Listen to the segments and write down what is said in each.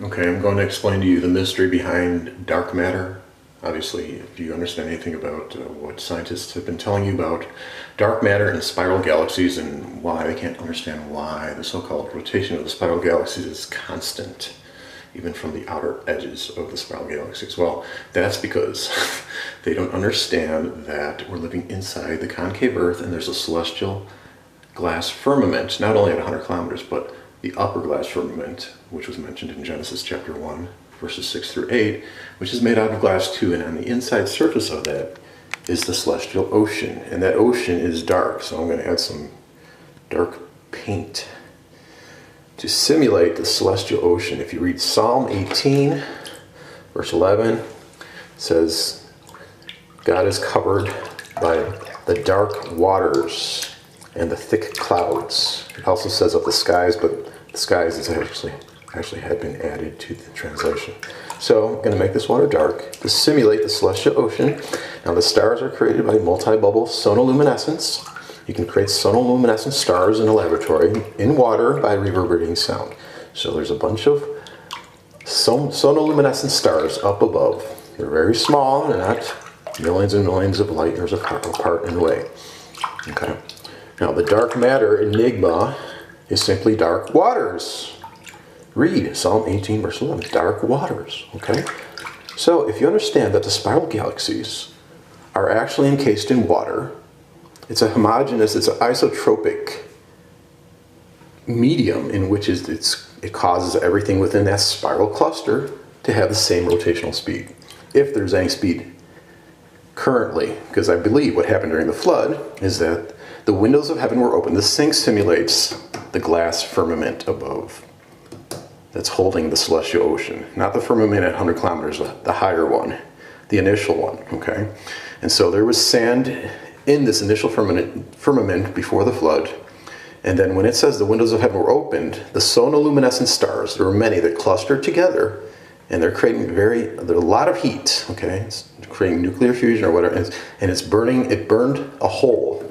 Okay, I'm going to explain to you the mystery behind dark matter. Obviously, if you understand anything about what scientists have been telling you about dark matter and spiral galaxies and why they can't understand why the so-called rotation of the spiral galaxies is constant, even from the outer edges of the spiral galaxies. Well, that's because they don't understand that we're living inside the concave Earth and there's a celestial glass firmament, not only at 100 kilometers, but the upper glass firmament, which was mentioned in Genesis chapter 1, verses 6 through 8, which is made out of glass too, and on the inside surface of that is the celestial ocean, and that ocean is dark, so I'm going to add some dark paint to simulate the celestial ocean. If you read Psalm 18, verse 11, it says, God is covered by the dark waters and the thick clouds. It also says of the skies, but the skies is actually had been added to the translation. So I'm going to make this water dark to simulate the celestial ocean. Now the stars are created by multi-bubble sonoluminescence. You can create sonoluminescent stars in a laboratory in water by reverberating sound. So there's a bunch of sonoluminescent stars up above. They're very small. They're not millions and millions of light years apart in the way. Okay. Now the dark matter enigma is simply dark waters. Read Psalm 18 verse 11, dark waters, okay? So if you understand that the spiral galaxies are actually encased in water, it's a homogeneous, it's an isotropic medium in which it causes everything within that spiral cluster to have the same rotational speed. If there's any speed currently, because I believe what happened during the flood is that the windows of heaven were open. This thing simulates the glass firmament above that's holding the celestial ocean. Not the firmament at 100 kilometers, the higher one, the initial one, okay? And so there was sand in this initial firmament before the flood. And then when it says the windows of heaven were opened, the sonoluminescent stars, there were many that clustered together, and they're creating there's a lot of heat, okay? It's creating nuclear fusion or whatever, and it burned a hole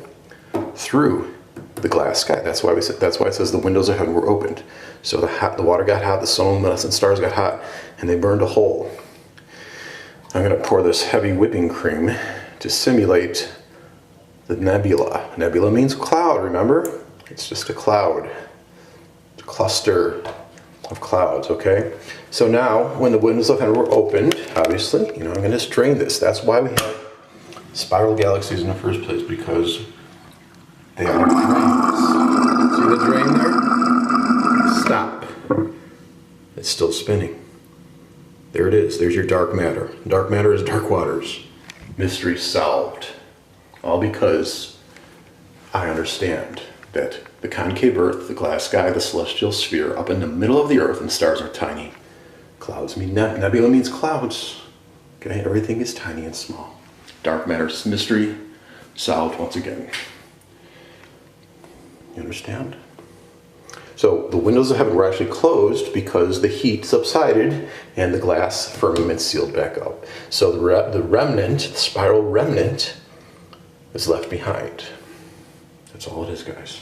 through the glass sky. That's why it says the windows of heaven were opened. So the water got hot, the sonoluminescent stars got hot, and they burned a hole. I'm going to pour this heavy whipping cream to simulate the nebula. Nebula means cloud, remember? It's just a cloud, a cluster of clouds, okay? So now, when the windows of heaven were opened, obviously, I'm going to strain this. That's why we have spiral galaxies in the first place, because they are drains. See the drain there? Stop. It's still spinning. There it is. There's your dark matter. Dark matter is dark waters. Mystery solved. All because I understand that the concave Earth, the glass sky, the celestial sphere, up in the middle of the Earth, and stars are tiny. Clouds mean nebula means clouds. Okay, everything is tiny and small. Dark matter's mystery solved once again. You understand? So the windows of heaven were actually closed because the heat subsided and the glass firmament sealed back up. So the remnant, the spiral remnant, is left behind. That's all it is, guys.